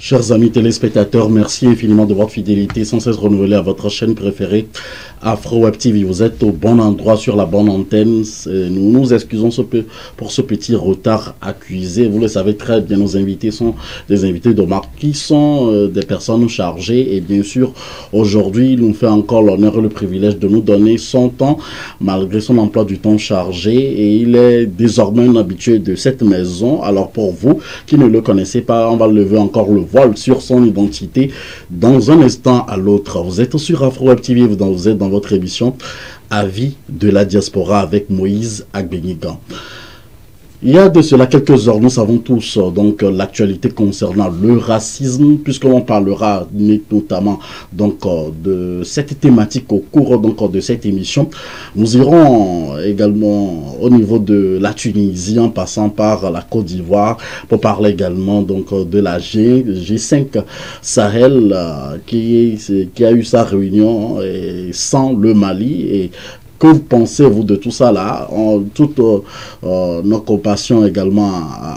Chers amis téléspectateurs, merci infiniment de votre fidélité sans cesse renouvelée à votre chaîne préférée, Afro Web TV. Vous êtes au bon endroit sur la bonne antenne. Nous nous excusons pour ce petit retard accusé. Vous le savez très bien, nos invités sont des invités de marque qui sont des personnes chargées. Et bien sûr, aujourd'hui, il nous fait encore l'honneur et le privilège de nous donner son temps, malgré son emploi du temps chargé. Et il est désormais un habitué de cette maison. Alors pour vous qui ne le connaissez pas, on va lever encore le voile sur son identité dans un instant à l'autre. Vous êtes sur Afro Web TV, vous êtes dans votre émission Avis de la diaspora avec Moïse Agbenigan. Il y a de cela quelques heures, nous savons tous donc l'actualité concernant le racisme, puisque l'on parlera notamment donc de cette thématique au cours donc de cette émission. Nous irons également au niveau de la Tunisie en passant par la Côte d'Ivoire pour parler également donc de la G5 Sahel qui a eu sa réunion sans le Mali. Et que pensez-vous de tout ça là, toute nos compassions également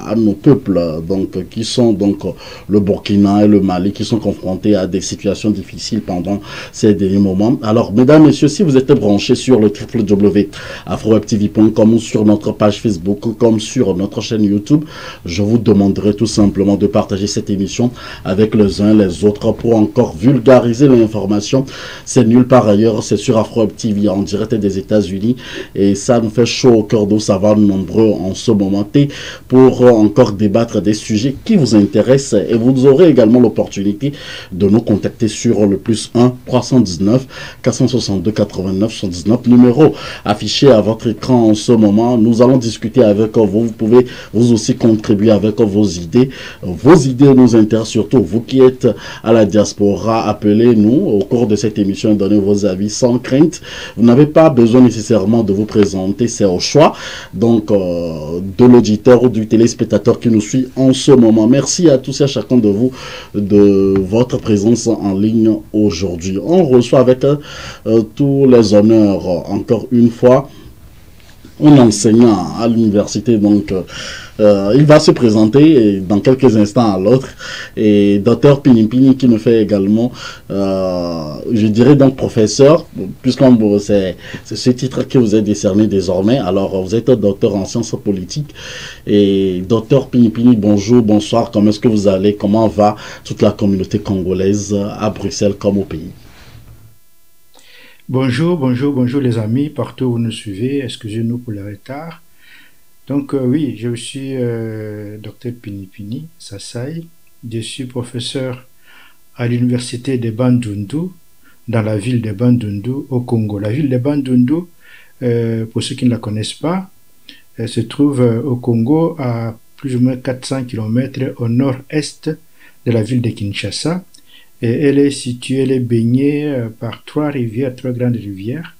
à nos peuples donc qui sont donc le Burkina et le Mali qui sont confrontés à des situations difficiles pendant ces derniers moments. Alors mesdames, messieurs, si vous êtes branchés sur le www.afrowebtv.com ou sur notre page Facebook comme sur notre chaîne YouTube, je vous demanderai tout simplement de partager cette émission avec les uns les autres pour encore vulgariser l'information. C'est nulle part ailleurs, c'est sur Afro Web TV en direct des États-Unis, et ça nous fait chaud au cœur de savoir nombreux en ce moment pour encore débattre des sujets qui vous intéressent. Et vous aurez également l'opportunité de nous contacter sur le +1 319 462 89 79, numéro affiché à votre écran en ce moment. Nous allons discuter avec vous. Vous pouvez vous aussi contribuer avec vos idées. Vos idées nous intéressent, surtout vous qui êtes à la diaspora. Appelez-nous au cours de cette émission et donnez vos avis sans crainte. Vous n'avez pas besoin nécessairement de vous présenter, c'est au choix donc de l'auditeur ou du téléspectateur qui nous suit en ce moment. Merci à tous et à chacun de vous de votre présence en ligne aujourd'hui. On reçoit avec tous les honneurs encore une fois un enseignant à l'université, donc il va se présenter dans quelques instants à l'autre, et Dr Pinipini qui nous fait également, je dirais donc professeur, puisqu'on c'est ce titre qui vous est décerné désormais. Alors vous êtes docteur en sciences politiques, et Dr Pinipini, bonjour, bonsoir, comment est-ce que vous allez, comment va toute la communauté congolaise à Bruxelles comme au pays? Bonjour, bonjour, bonjour les amis, partout où vous nous suivez, excusez-nous pour le retard. Donc oui, je suis Dr Pinipini Sassai, je suis professeur à l'université de Bandundu, dans la ville de Bandundu au Congo. La ville de Bandundu, pour ceux qui ne la connaissent pas, se trouve au Congo à plus ou moins 400 km au nord-est de la ville de Kinshasa. Et elle est située, elle est baignée par trois rivières, trois grandes rivières,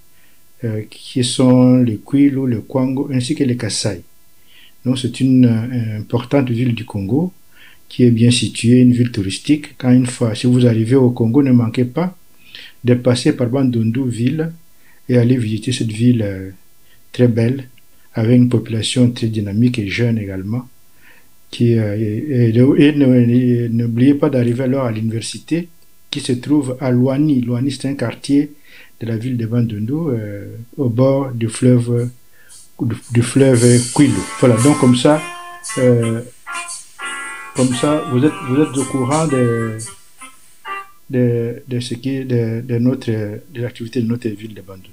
qui sont le Kwilu, le Kwango, ainsi que le Kasaï. Donc c'est une importante ville du Congo, qui est bien située, une ville touristique. Quand une fois, si vous arrivez au Congo, ne manquez pas de passer par Bandundu ville et aller visiter cette ville très belle, avec une population très dynamique et jeune également. Et n'oubliez pas d'arriver alors à l'université qui se trouve à Luani. Luani, c'est un quartier de la ville de Bandundu au bord du fleuve Kwilu. Voilà, donc comme ça vous êtes au courant de ce qui est de l'activité de notre ville de Bandundu.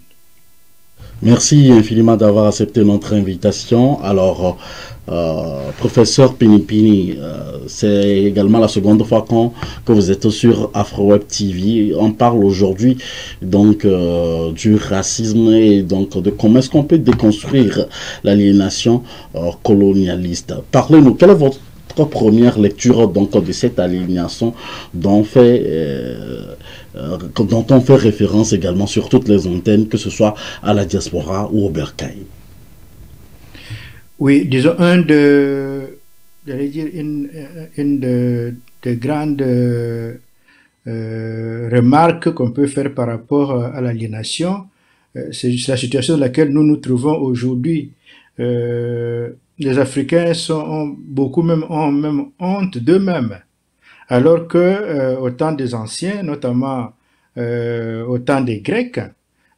Merci infiniment d'avoir accepté notre invitation. Alors, professeur Pinipini, c'est également la seconde fois que vous êtes sur Afro Web TV. On parle aujourd'hui donc du racisme et donc de comment est-ce qu'on peut déconstruire l'aliénation colonialiste. Parlez-nous, quelle est votre première lecture donc de cette aliénation dont on fait référence également sur toutes les antennes, que ce soit à la diaspora ou au Bercail? Oui, disons j'allais dire une des grandes remarques qu'on peut faire par rapport à l'aliénation, c'est la situation dans laquelle nous nous trouvons aujourd'hui. Les Africains ont même honte d'eux-mêmes Alors que au temps des anciens, notamment au temps des Grecs,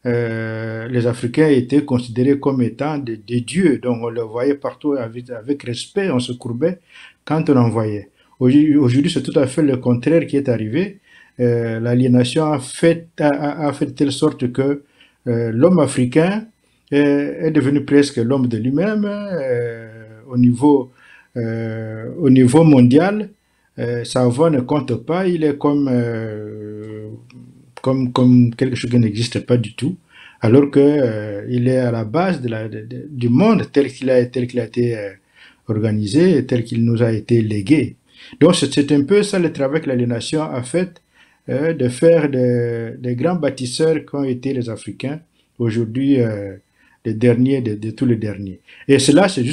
les Africains étaient considérés comme étant des dieux, donc on les voyait partout avec respect, on se courbait quand on en voyait. Aujourd'hui, c'est tout à fait le contraire qui est arrivé. L'aliénation a fait de telle sorte que l'homme africain est devenu presque l'homme de lui-même au niveau mondial. Sa voix ne compte pas, il est comme quelque chose qui n'existe pas du tout, alors que il est à la base du monde tel qu'il a été organisé, tel qu'il nous a été légué. Donc c'est un peu ça le travail que l'aliénation a fait, de faire des grands bâtisseurs qui ont été les Africains, aujourd'hui les derniers de tous les derniers. Et cela, c'est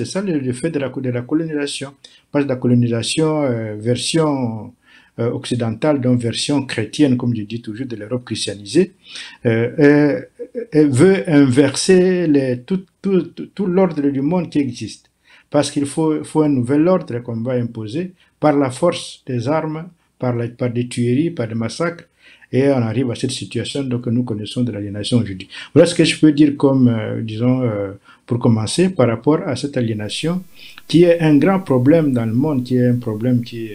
ça le fait de la colonisation. Parce que la colonisation version occidentale, donc version chrétienne, comme je dis toujours, de l'Europe christianisée, veut inverser tout l'ordre du monde qui existe. Parce qu'il faut un nouvel ordre qu'on va imposer par la force des armes, par des tueries, par des massacres, et on arrive à cette situation que nous connaissons de l'aliénation aujourd'hui. Voilà ce que je peux dire comme, disons, pour commencer, par rapport à cette aliénation, qui est un grand problème dans le monde, qui est un problème qui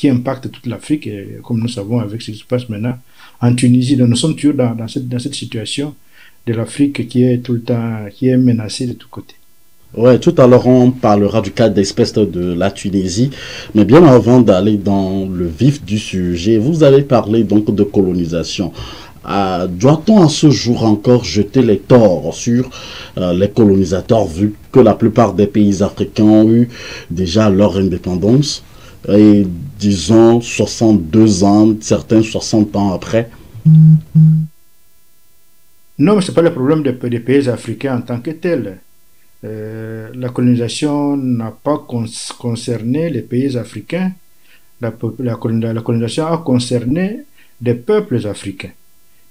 impacte toute l'Afrique, et comme nous savons avec ce qui se passe maintenant en Tunisie. Donc nous sommes toujours dans cette situation de l'Afrique qui est tout le temps, qui est menacée de tous côtés. Ouais, tout à l'heure, on parlera du cas d'espèce de la Tunisie. Mais bien avant d'aller dans le vif du sujet, vous allez parler donc de colonisation. Doit-on à ce jour encore jeter les torts sur les colonisateurs, vu que la plupart des pays africains ont eu déjà leur indépendance, et disons 62 ans, certains 60 ans après? Non, mais ce n'est pas le problème des pays africains en tant que tels. La colonisation n'a pas concerné les pays africains. La colonisation a concerné des peuples africains.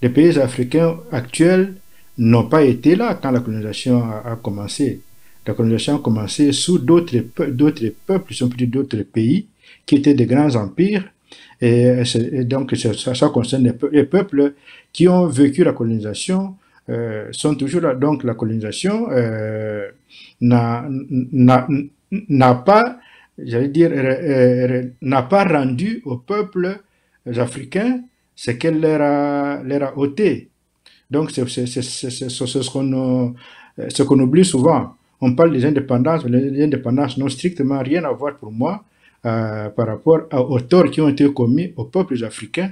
Les pays africains actuels n'ont pas été là quand la colonisation a commencé. La colonisation a commencé sous d'autres peuples, si on peut dire d'autres pays, qui étaient des grands empires. Et donc ça concerne les peuples qui ont vécu la colonisation, sont toujours là. Donc la colonisation n'a pas, j'allais dire, n'a pas rendu aux peuples africains ce qu'elle leur a ôté. Donc c'est ce qu'on oublie souvent. On parle des indépendances, mais les indépendances n'ont strictement rien à voir pour moi par rapport aux torts qui ont été commis aux peuples africains,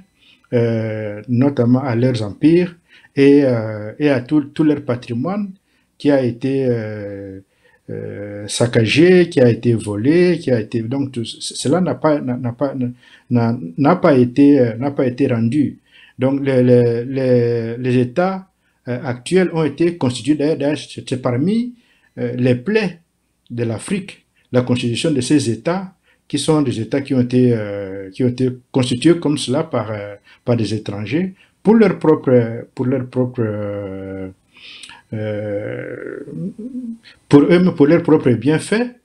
notamment à leurs empires et à tout leur patrimoine qui a été saccagé, qui a été volé, qui a été donc cela n'a pas été rendu. Donc les États actuels ont été constitués, d'ailleurs c'est parmi les plaies de l'Afrique, la constitution de ces États qui sont des États qui ont été constitués comme cela par des étrangers pour leur propre bienfait,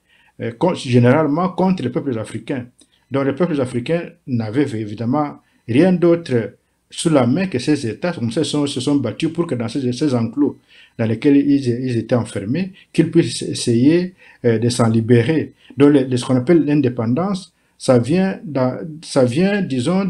généralement contre les peuples africains. Donc les peuples africains n'avaient évidemment rien d'autre sous la main que ces États, comme ça se sont battus pour que dans ces enclos dans lesquels ils étaient enfermés, qu'ils puissent essayer de s'en libérer. Donc ce qu'on appelle l'indépendance, ça vient, disons,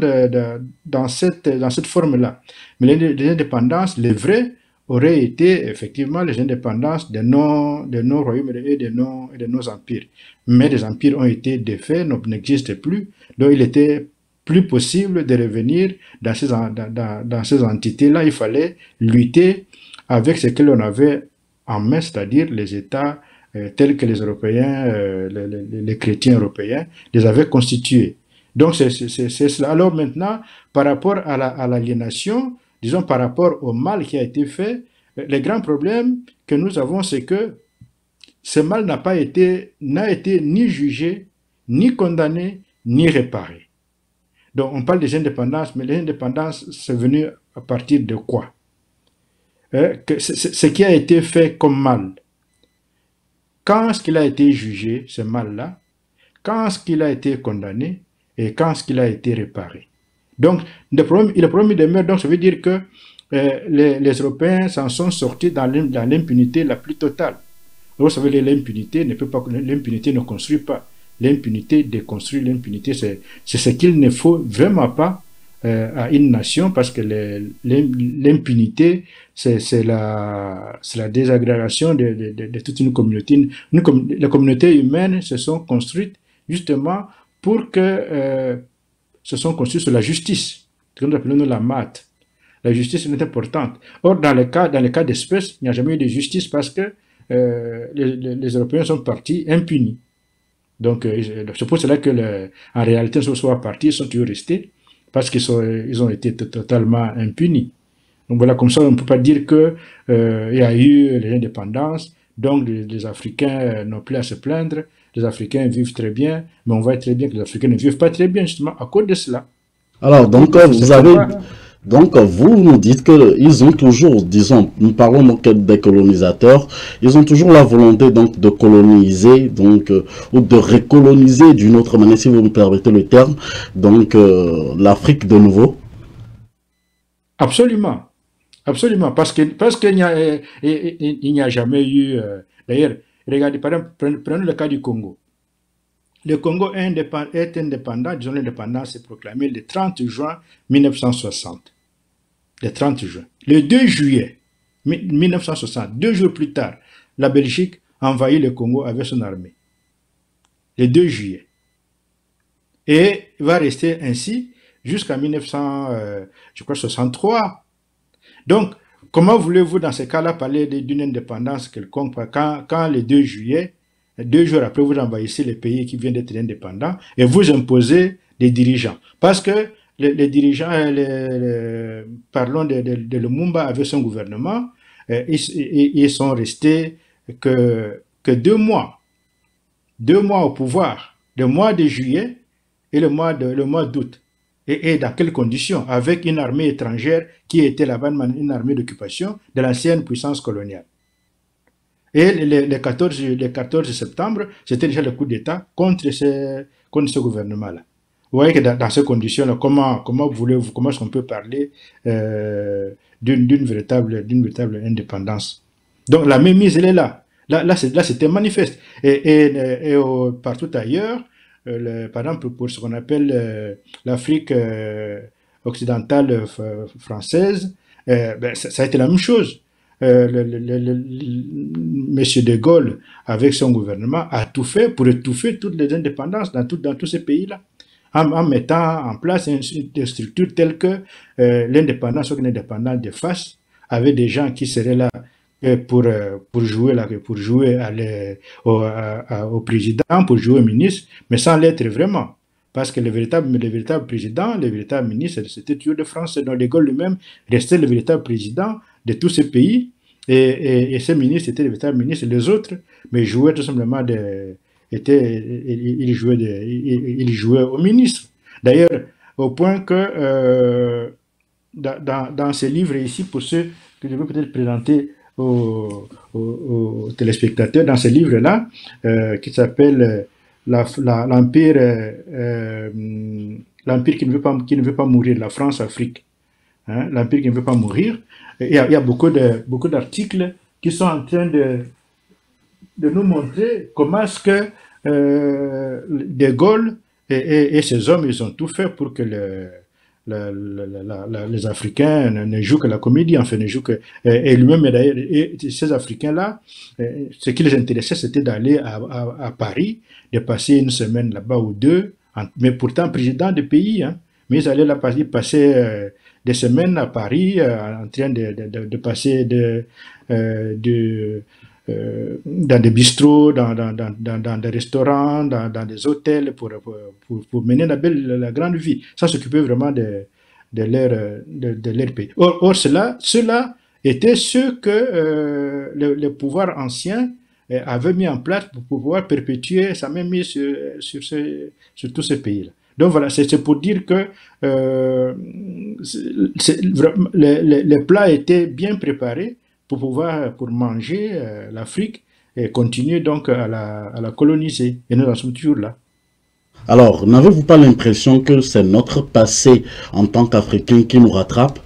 dans cette forme-là. Mais les indépendances, les vraies, auraient été effectivement les indépendances de nos royaumes et de nos empires. Mais les empires ont été défaits, n'existent plus, donc il était plus possible de revenir dans ces entités-là. Il fallait lutter avec ce que l'on avait en main, c'est-à-dire les États tels que les Européens, les chrétiens européens, les avaient constitués. Donc c'est cela. Alors maintenant, par rapport à l'aliénation, disons par rapport au mal qui a été fait, le grand problème que nous avons, c'est que ce mal n'a été ni jugé, ni condamné, ni réparé. Donc on parle des indépendances, mais les indépendances, c'est venu à partir de quoi? Ce qui a été fait comme mal, quand est-ce qu'il a été jugé, ce mal-là? Quand est-ce qu'il a été condamné? et quand est-ce qu'il a été réparé. Donc, le problème demeure, donc ça veut dire que les Européens s'en sont sortis dans l'impunité la plus totale. Vous savez, l'impunité ne construit pas. L'impunité déconstruit l'impunité. C'est ce qu'il ne faut vraiment pas à une nation, parce que l'impunité, c'est la désagrégation de toute une communauté. Les communautés humaines se sont construites justement pour que se sont construites sur la justice, ce que nous appelons la maths. La justice est importante. Or, dans le cas d'espèce, il n'y a jamais eu de justice parce que les Européens sont partis impunis. Donc, c'est pour cela que, en réalité, ceux qui sont partis, ils sont toujours restés, parce qu'ils ont été totalement impunis. Donc voilà, comme ça, on ne peut pas dire que il y a eu l'indépendance, donc les Africains n'ont plus à se plaindre, les Africains vivent très bien, mais on voit très bien que les Africains ne vivent pas très bien, justement, à cause de cela. Alors, donc, vous nous dites qu'ils ont toujours, disons, nous parlons donc des colonisateurs, ils ont toujours la volonté donc de coloniser, donc, ou de recoloniser d'une autre manière, si vous me permettez le terme, donc l'Afrique de nouveau. Absolument, absolument, parce qu'il n'y a jamais eu, d'ailleurs, regardez, par exemple, prenons le cas du Congo. Le Congo est indépendant, disons l'indépendance est proclamée le 30 juin 1960. Le 30 juin. Le 2 juillet 1960, 2 jours plus tard, la Belgique envahit le Congo avec son armée. Le 2 juillet. Et va rester ainsi jusqu'à 1963. Donc, comment voulez-vous dans ce cas-là parler d'une indépendance quelconque quand le 2 juillet, 2 jours après, vous envahissez les pays qui viennent d'être indépendants et vous imposez des dirigeants. Parce que les dirigeants, parlons de Lumumba avec son gouvernement, ils sont restés que 2 mois. 2 mois au pouvoir, le mois de juillet et le mois d'août. Et dans quelles conditions? Avec une armée étrangère qui était là-bas, une armée d'occupation de l'ancienne puissance coloniale. Et le 14 septembre, c'était déjà le coup d'État contre ce gouvernement-là. Vous voyez que dans ces conditions-là, comment est-ce qu'on peut parler d'une véritable indépendance? Donc la mainmise, elle est là. Là c'était manifeste. Et partout ailleurs, par exemple, pour ce qu'on appelle l'Afrique occidentale française, ça a été la même chose. Monsieur de Gaulle, avec son gouvernement, a tout fait pour étouffer toutes les indépendances dans tous ces pays-là, en mettant en place des structures telles que l'indépendance, soit une indépendance de face, avec des gens qui seraient là pour jouer au président, pour jouer au ministre, mais sans l'être vraiment. Parce que le véritable président, le véritable ministre, c'était toujours de France. Donc de Gaulle lui-même restait le véritable président de tous ces pays. Et ces ministres étaient les véritables ministres. Les autres, mais jouaient tout simplement ils jouaient au ministre. D'ailleurs, au point que dans ce livre ici, pour ceux que je veux peut-être présenter aux téléspectateurs, dans ce livre-là, qui s'appelle l'Empire qui ne veut pas mourir, la France-Afrique. Hein, l'Empire qui ne veut pas mourir. Il y a beaucoup d'articles qui sont en train de nous montrer comment est-ce que De Gaulle et ses hommes, ils ont tout fait pour que les Africains ne jouent que la comédie, enfin, ne jouent que... Et lui-même, d'ailleurs, ces Africains-là, ce qui les intéressait, c'était d'aller à Paris, de passer une semaine là-bas ou deux, mais pourtant président de pays, hein, mais ils allaient là passer des semaines à Paris, en train de passer dans des bistrots, dans des restaurants, dans des hôtels pour mener la grande vie, sans s'occuper vraiment de leur pays. Or cela était ce que le pouvoir ancien avait mis en place pour pouvoir perpétuer sa mainmise sur tous ces pays-là. Donc voilà, c'est pour dire que les plats étaient bien préparés pour manger l'Afrique et continuer donc à la coloniser. Et nous en sommes toujours là. Alors, n'avez-vous pas l'impression que c'est notre passé en tant qu'Africains qui nous rattrape?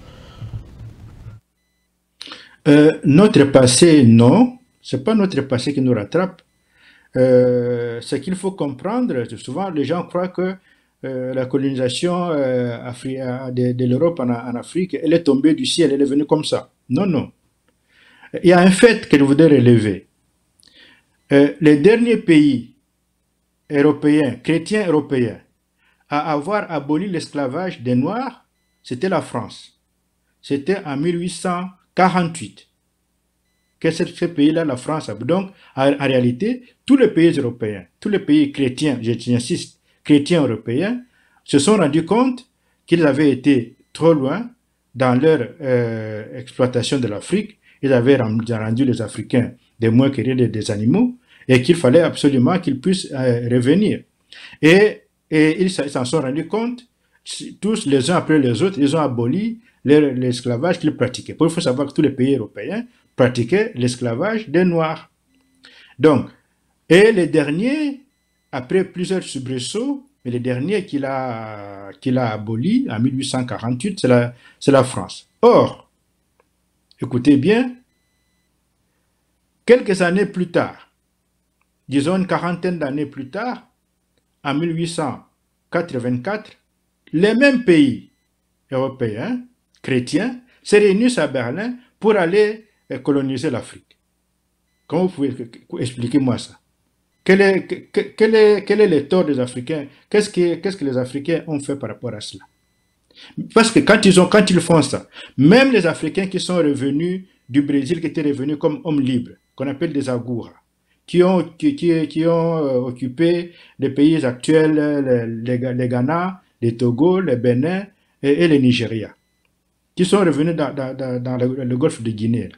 Notre passé, non, c'est pas notre passé qui nous rattrape. Ce qu'il faut comprendre, souvent les gens croient que la colonisation de l'Europe en Afrique, elle est tombée du ciel, elle est venue comme ça. Non, non. Il y a un fait que je voudrais relever. Les derniers pays européens, chrétiens européens, à avoir aboli l'esclavage des Noirs, c'était la France. C'était en 1848 que ce pays-là, la France, a. Donc, en réalité, tous les pays européens, tous les pays chrétiens, j'insiste, chrétiens européens, se sont rendus compte qu'ils avaient été trop loin dans leur exploitation de l'Afrique. Ils avaient rendu les Africains des moins que des animaux et qu'il fallait absolument qu'ils puissent revenir. Et ils s'en sont rendus compte, tous les uns après les autres, ils ont aboli l'esclavage qu'ils pratiquaient. Il faut savoir que tous les pays européens pratiquaient l'esclavage des Noirs. Donc, et les derniers, après plusieurs soubresauts, mais les derniers qu'il a aboli en 1848, c'est la France. Or, écoutez bien, quelques années plus tard, disons une quarantaine d'années plus tard, en 1884, les mêmes pays européens, chrétiens, se réunissent à Berlin pour aller coloniser l'Afrique. Comment vous pouvez expliquer-moi ça? Quel est le tort des Africains? Qu'est-ce que les Africains ont fait par rapport à cela? Parce que quand ils font ça, même les Africains qui sont revenus du Brésil, qui étaient revenus comme hommes libres, qu'on appelle des Agoura, qui ont occupé les pays actuels, les Ghana, les Togo, les Bénin et les Nigeria, qui sont revenus dans le golfe de Guinée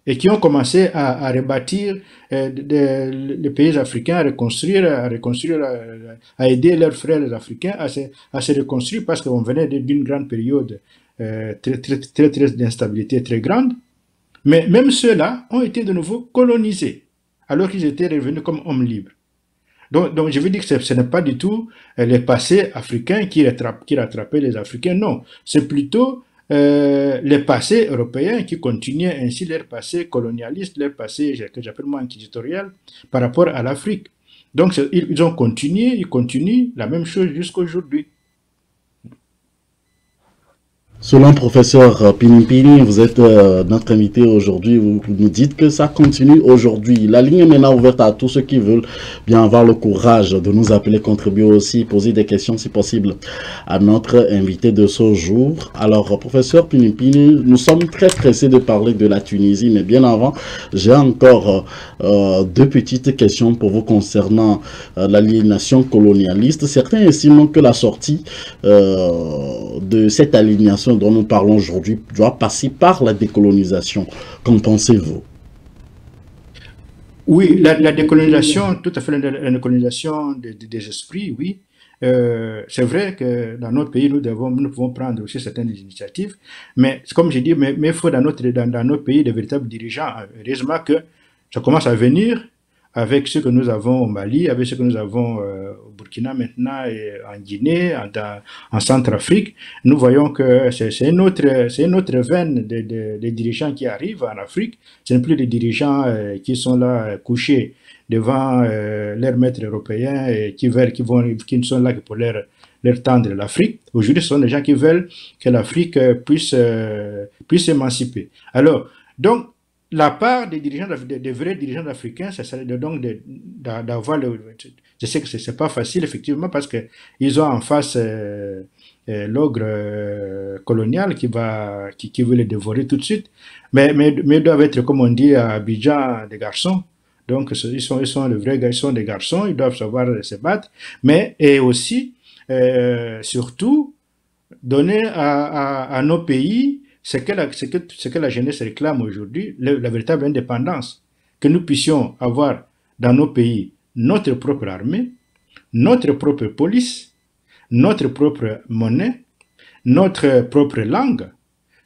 et qui ont commencé à rebâtir les pays africains, à reconstruire, à aider leurs frères africains à se reconstruire parce qu'on venait d'une grande période très d'instabilité très grande. Mais même ceux-là ont été de nouveau colonisés alors qu'ils étaient revenus comme hommes libres. Donc je veux dire que ce n'est pas du tout les passés africains qui rattrapaient les Africains, non. C'est plutôt les passés européens qui continuaient ainsi leur passé colonialiste, leur passé que j'appelle moi inquisitorial par rapport à l'Afrique. Donc ils ont continué, ils continuent la même chose jusqu'à aujourd'hui. Selon professeur Pinimpini, vous êtes notre invité aujourd'hui, vous nous dites que ça continue aujourd'hui. La ligne est maintenant ouverte à tous ceux qui veulent bien avoir le courage de nous appeler, contribuer aussi, poser des questions si possible à notre invité de ce jour. Alors, professeur Pinimpini, nous sommes très pressés de parler de la Tunisie, mais bien avant, j'ai encore deux petites questions pour vous concernant l'aliénation colonialiste. Certains estiment que la sortie de cette aliénation dont nous parlons aujourd'hui doit passer par la décolonisation. Qu'en pensez-vous? Oui, la décolonisation, tout à fait la décolonisation des esprits, oui. C'est vrai que dans notre pays, nous pouvons prendre aussi certaines initiatives, mais comme je dis, mais il faut dans notre pays de véritables dirigeants. Heureusement que ça commence à venir avec ce que nous avons au Mali, avec ce que nous avons au Burkina maintenant, et en Guinée, en Centrafrique. Nous voyons que c'est une autre veine de dirigeants qui arrivent en Afrique. Ce n'est plus des dirigeants qui sont là couchés devant leurs maîtres européens et qui ne sont là que pour leur tendre l'Afrique. Aujourd'hui, ce sont des gens qui veulent que l'Afrique puisse s'émanciper. Alors, donc, la part des dirigeants, des vrais dirigeants africains, ça serait donc d'avoir je sais que c'est pas facile effectivement parce que ils ont en face l'ogre colonial qui veut les dévorer tout de suite, mais ils doivent être, comme on dit à Abidjan, des garçons. Donc ils sont les vrais gars, ils sont des garçons, ils doivent savoir se battre, mais et aussi surtout donner à nos pays ce que la jeunesse réclame aujourd'hui, la véritable indépendance, que nous puissions avoir dans nos pays notre propre armée, notre propre police, notre propre monnaie, notre propre langue,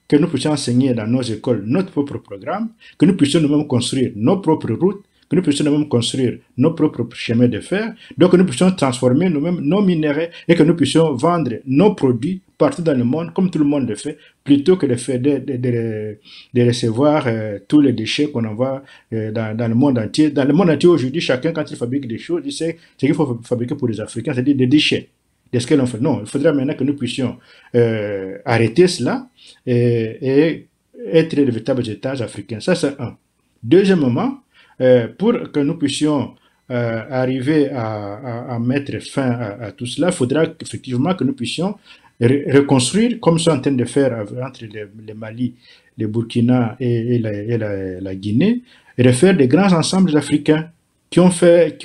que nous puissions enseigner dans nos écoles notre propre programme, que nous puissions nous-mêmes construire nos propres routes, que nous puissions nous-mêmes construire nos propres chemins de fer, donc que nous puissions transformer nous-mêmes nos minerais et que nous puissions vendre nos produits partout dans le monde, comme tout le monde le fait, plutôt que de recevoir tous les déchets qu'on envoie dans le monde entier. Dans le monde entier aujourd'hui, chacun, quand il fabrique des choses, il sait ce qu'il faut fabriquer pour les Africains, c'est-à-dire des déchets. Est-ce que l'on fait? Non, il faudra maintenant que nous puissions arrêter cela et être les véritables États africains. Ça, c'est un. Deuxièmement, pour que nous puissions arriver à mettre fin à tout cela, il faudra effectivement que nous puissions reconstruire, comme sont en train de faire entre le Mali, le Burkina et la Guinée, et refaire des grands ensembles africains qui ont fait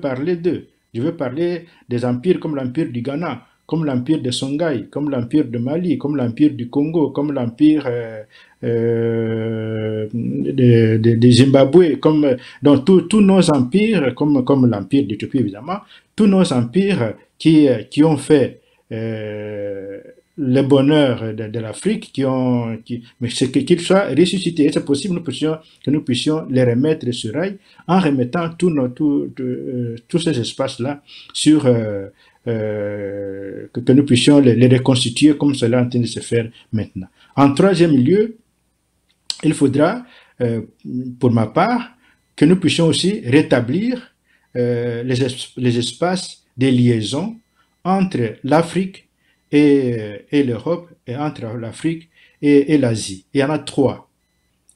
parler d'eux. Je veux parler des empires comme l'empire du Ghana, comme l'empire de Songhai, comme l'empire de Mali, comme l'empire du Congo, comme l'empire de Zimbabwe, comme donc tous nos empires, comme l'empire d'Éthiopie évidemment, tous nos empires qui ont fait le bonheur de l'Afrique, mais c'est qu'ils soient ressuscités. Et c'est possible que nous puissions les remettre sur rail en remettant tous ces espaces-là sur que nous puissions les reconstituer comme cela est en train de se faire maintenant. En troisième lieu, il faudra, pour ma part, que nous puissions aussi rétablir les espaces de liaison entre l'Afrique et l'Europe, et entre l'Afrique et l'Asie. Il y en a trois.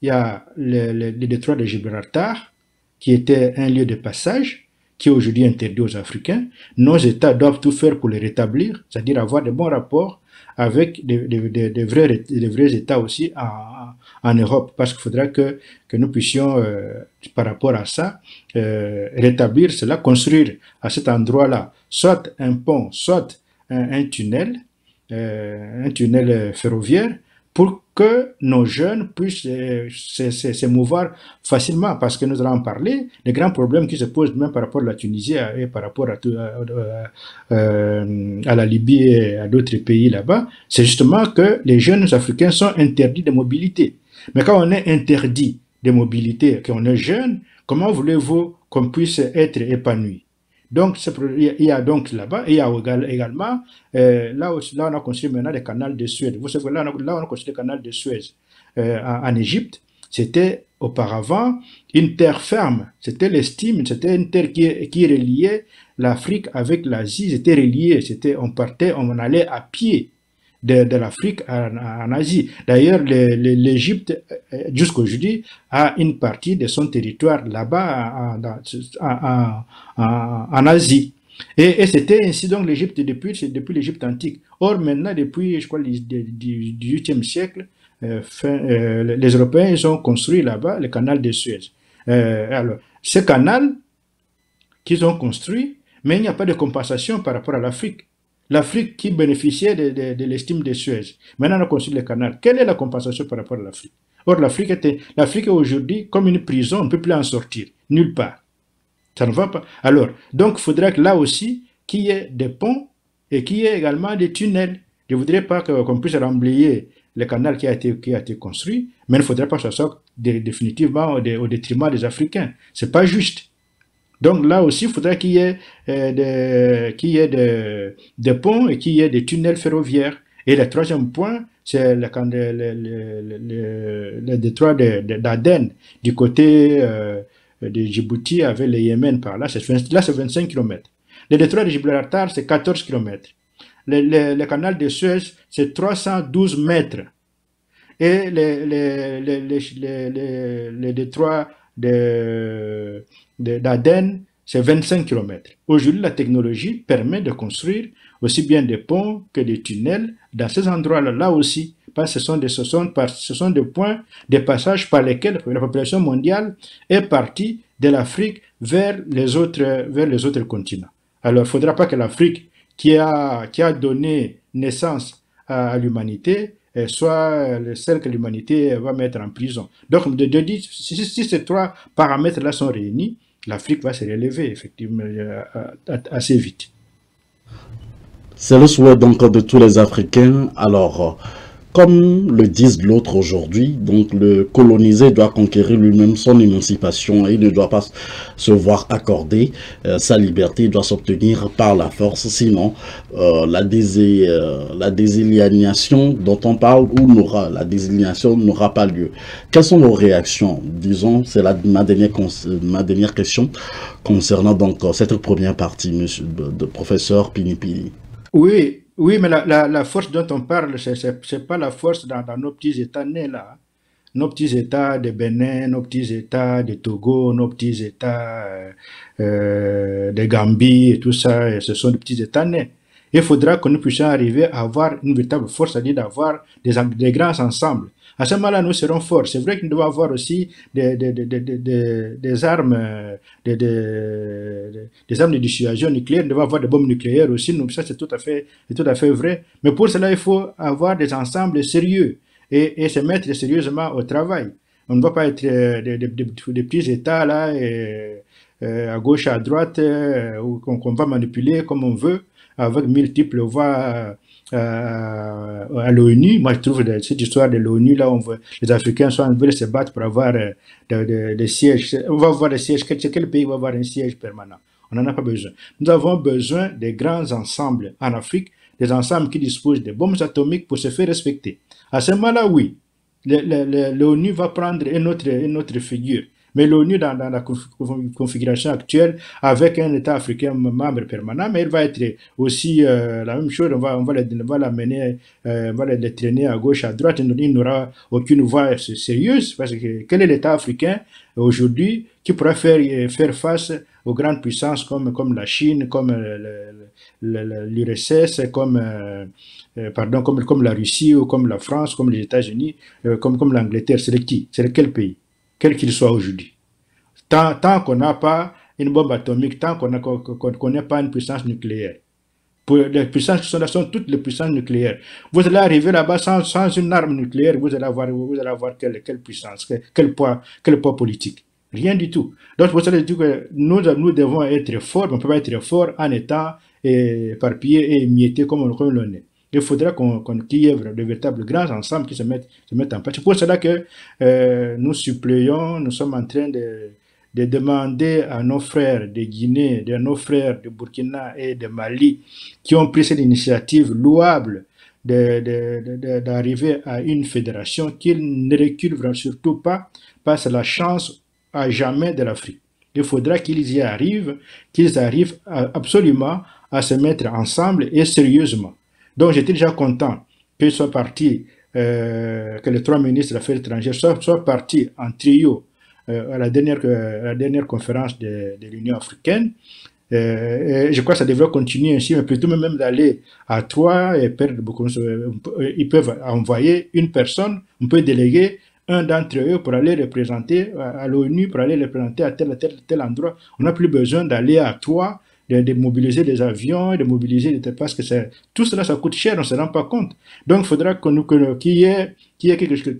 Il y a le détroit de Gibraltar, qui était un lieu de passage, qui est aujourd'hui interdit aux Africains. Nos États doivent tout faire pour le rétablir, c'est-à-dire avoir de bons rapports avec des vrais États aussi en Europe, parce qu'il faudra que nous puissions, par rapport à ça, rétablir cela, construire à cet endroit-là, soit un pont, soit un tunnel ferroviaire, pour que nos jeunes puissent se mouvoir facilement, parce que nous allons en parler, les grands problèmes qui se posent même par rapport à la Tunisie et par rapport à la Libye et à d'autres pays là-bas, c'est justement que les jeunes africains sont interdits de mobilité. Mais quand on est interdit de mobilité, qu'on est jeune, comment voulez-vous qu'on puisse être épanoui? Donc, il y a donc là-bas, il y a également, là on a construit maintenant le canal de Suez. Vous savez, là on a construit le canal de Suez en Égypte. C'était auparavant une terre ferme. C'était l'estime, c'était une terre qui reliait l'Afrique avec l'Asie. C'était relié. On allait à pied de l'Afrique en Asie. D'ailleurs, l'Égypte, jusqu'aujourd'hui, a une partie de son territoire là-bas en Asie. Et c'était ainsi donc l'Égypte depuis l'Égypte antique. Or, maintenant, depuis, je crois, du XVIIIe siècle, les Européens, ils ont construit là-bas le canal de Suez. Alors, ce canal qu'ils ont construit, mais il n'y a pas de compensation par rapport à l'Afrique. L'Afrique qui bénéficiait de l'estime de Suez. Maintenant, on a construit le canal. Quelle est la compensation par rapport à l'Afrique? Or, l'Afrique est aujourd'hui comme une prison, on ne peut plus en sortir, nulle part. Ça ne va pas. Alors, donc, il faudrait que là aussi, qu'il y ait des ponts et qu'il y ait également des tunnels. Je ne voudrais pas qu'on puisse remblayer le canal qui a été construit, mais il ne faudrait pas que ça soit définitivement au détriment des Africains. Ce n'est pas juste. Donc là aussi, il faudrait qu'il y ait des ponts et qu'il y ait des tunnels ferroviaires. Et le troisième point, c'est le détroit d'Aden, du côté de Djibouti avec le Yémen par là. Là, c'est 25 km. Le détroit de Gibraltar, c'est 14 km. Le canal de Suez, c'est 312 mètres. Et le détroit d'Aden, c'est 25 km. Aujourd'hui, la technologie permet de construire aussi bien des ponts que des tunnels dans ces endroits-là, là aussi, parce que ce sont des points de passage par lesquels la population mondiale est partie de l'Afrique vers les autres continents. Alors, il ne faudra pas que l'Afrique, qui a donné naissance à l'humanité, soit celle que l'humanité va mettre en prison. Donc, si ces trois paramètres-là sont réunis, l'Afrique va se relever effectivement assez vite. C'est le souhait donc de tous les Africains. Alors, Comme le disent l'autre aujourd'hui, donc le colonisé doit conquérir lui-même son émancipation et il ne doit pas se voir accorder sa liberté, il doit s'obtenir par la force, sinon la désaliénation dont on parle la désaliénation n'aura pas lieu. Quelles sont vos réactions? Disons, c'est ma dernière question concernant donc cette première partie, monsieur, de professeur Pinipini. Oui, oui, mais la force dont on parle, c'est pas la force dans nos petits États nés là. Nos petits États de Bénin, nos petits États de Togo, nos petits États de Gambie et tout ça, et ce sont des petits États nés. Il faudra que nous puissions arriver à avoir une véritable force, c'est-à-dire d'avoir des grands ensembles. À ce moment-là, nous serons forts. C'est vrai que nous devons avoir aussi des armes, des armes de dissuasion nucléaire. Nous devons avoir des bombes nucléaires aussi. Donc ça, c'est tout à fait vrai. Mais pour cela, il faut avoir des ensembles sérieux et se mettre sérieusement au travail. On ne va pas être des petits États là, à gauche, à droite, qu'on va manipuler comme on veut, avec multiples voix à l'ONU. Moi, je trouve cette histoire de l'ONU, là, les Africains veulent se battre pour avoir des sièges. On va avoir des sièges. Quel pays va avoir un siège permanent? On n'en a pas besoin. Nous avons besoin de grands ensembles en Afrique, des ensembles qui disposent de bombes atomiques pour se faire respecter. À ce moment-là, oui, l'ONU va prendre une autre figure. Mais l'ONU, dans la configuration actuelle, avec un État africain membre permanent, mais il va être aussi la même chose, on va l'amener, on va les traîner à gauche, à droite, il n'aura aucune voix sérieuse, parce que quel est l'État africain aujourd'hui qui pourra faire face aux grandes puissances comme la Chine, comme l'URSS, comme la Russie, ou comme la France, comme les États-Unis, comme l'Angleterre? C'est qui? C'est quel pays? Quel qu'il soit aujourd'hui. Tant qu'on n'a pas une bombe atomique, tant qu'on n'a pas une puissance nucléaire. Pour les puissances qui sont là sont toutes les puissances nucléaires. Vous allez arriver là-bas sans une arme nucléaire, vous allez avoir quelle puissance, quel poids politique? Rien du tout. Donc, vous allez dire que nous devons être forts, mais on ne peut pas être fort en étant éparpillés et émiettés comme l'on est. Il faudra qu'il y ait de véritables grands ensembles qui se mettent en place. C'est pour cela que nous suppléons, nous sommes en train de demander à nos frères de Guinée, de nos frères de Burkina et de Mali, qui ont pris cette initiative louable d'arriver à une fédération, qu'ils ne reculent surtout pas, parce que la chance à jamais de l'Afrique. Il faudra qu'ils arrivent absolument à se mettre ensemble et sérieusement. Donc, j'étais déjà content qu'ils soient partis, que les 3 ministres des Affaires étrangères soient partis en trio à la dernière conférence de l'Union africaine. Et je crois que ça devrait continuer ainsi, mais plutôt même d'aller à 3 et perdre beaucoup. Ils peuvent envoyer une personne, on peut déléguer un d'entre eux pour aller représenter à l'ONU, pour aller représenter à tel endroit. On n'a plus besoin d'aller à 3. De mobiliser des avions, de mobiliser parce que tout cela, ça coûte cher, on ne se rend pas compte. Donc, il faudra qu'il y ait quelque chose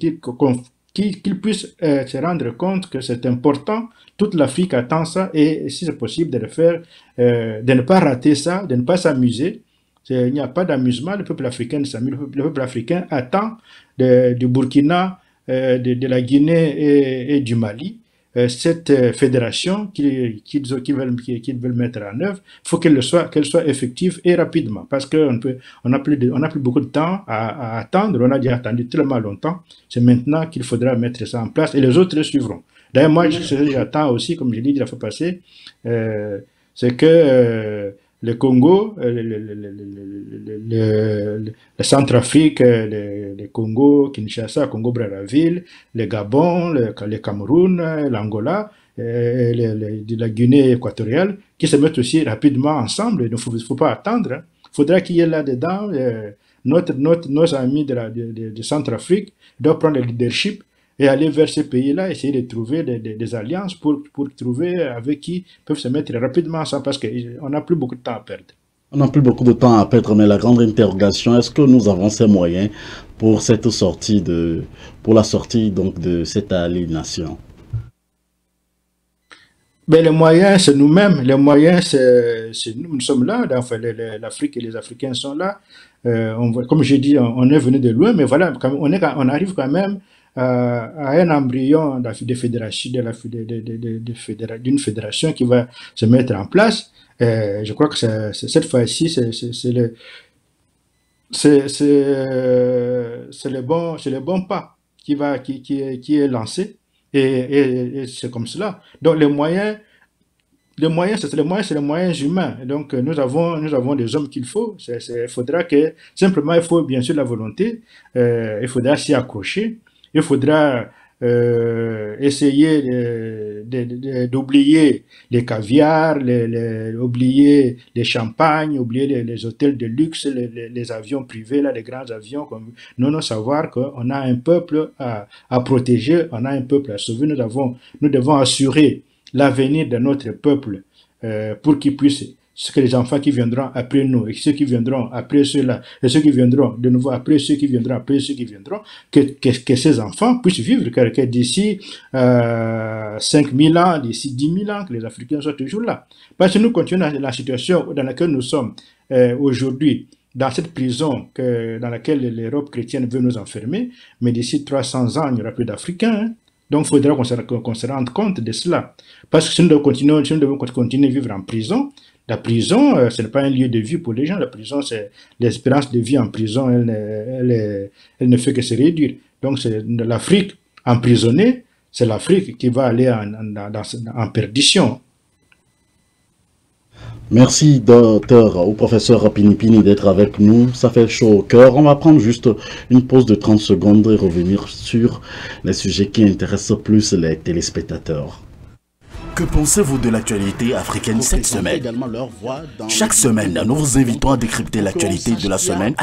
qu'ils puissent se rendre compte que c'est important. Toute l'Afrique attend ça et si c'est possible de le faire, de ne pas rater ça, de ne pas s'amuser. Il n'y a pas d'amusement, le peuple africain s'amuse. Le peuple africain attend du Burkina, de la Guinée et du Mali. Cette fédération qu'ils veulent mettre en œuvre, il faut qu'elle soit effective et rapidement, parce qu'on n'a plus beaucoup de temps à attendre. On a déjà attendu tellement longtemps. C'est maintenant qu'il faudra mettre ça en place et les autres suivront. D'ailleurs, moi, ce que j'attends aussi, comme je l'ai dit la fois passée, c'est que le Congo, le Centrafrique, le Congo, Kinshasa, Congo-Brazzaville, le Gabon, le Cameroun, l'Angola, la Guinée équatoriale, qui se mettent aussi rapidement ensemble. Il ne faut pas attendre. Il faudra qu'il y ait là-dedans nos amis de Centrafrique doivent prendre le leadership et aller vers ces pays-là, essayer de trouver des alliances pour trouver avec qui peuvent se mettre rapidement ensemble, parce qu'on n'a plus beaucoup de temps à perdre. On n'a plus beaucoup de temps à perdre, mais la grande interrogation, est-ce que nous avons ces moyens pour la sortie donc de cette aliénation? Ben, les moyens, c'est nous-mêmes. Les moyens, c'est nous. Nous sommes là. Enfin, l'Afrique et les Africains sont là. Comme j'ai dit, on est venu de loin, mais voilà, on arrive quand même à un embryon de fédération, d'une fédération qui va se mettre en place. Je crois que cette fois-ci, c'est le bon pas qui est lancé. Et c'est comme cela. Donc c'est les moyens humains. Donc nous avons des hommes qu'il faut. Il faudra que simplement il faut bien sûr la volonté. Il faudra s'y accrocher. Il faudra essayer d'oublier les caviars, oublier les champagnes, oublier les hôtels de luxe, les avions privés, là, les grands avions. Nous savoir qu'on a un peuple à protéger, on a un peuple à sauver. Nous devons assurer l'avenir de notre peuple pour qu'il puisse, ce que les enfants qui viendront après nous, et ceux qui viendront après ceux-là, et ceux qui viendront de nouveau après ceux qui viendront après ceux qui viendront, que ces enfants puissent vivre, que d'ici 5000 ans, d'ici 10 000 ans, que les Africains soient toujours là. Parce que nous continuons dans la situation dans laquelle nous sommes aujourd'hui, dans cette prison dans laquelle l'Europe chrétienne veut nous enfermer, mais d'ici 300 ans, il n'y aura plus d'Africains. Hein. Donc, il faudra qu'on se rende compte de cela. Parce que si nous devons continuer à vivre en prison, la prison, ce n'est pas un lieu de vie pour les gens. La prison, c'est l'espérance de vie en prison, elle ne fait que se réduire. Donc, c'est l'Afrique emprisonnée, c'est l'Afrique qui va aller en perdition. Merci, docteur ou professeur Pinipini, d'être avec nous. Ça fait chaud au cœur. On va prendre juste une pause de 30 secondes et revenir sur les sujets qui intéressent plus les téléspectateurs. Que pensez-vous de l'actualité africaine cette semaine? Chaque semaine, nous vous invitons à décrypter l'actualité de la semaine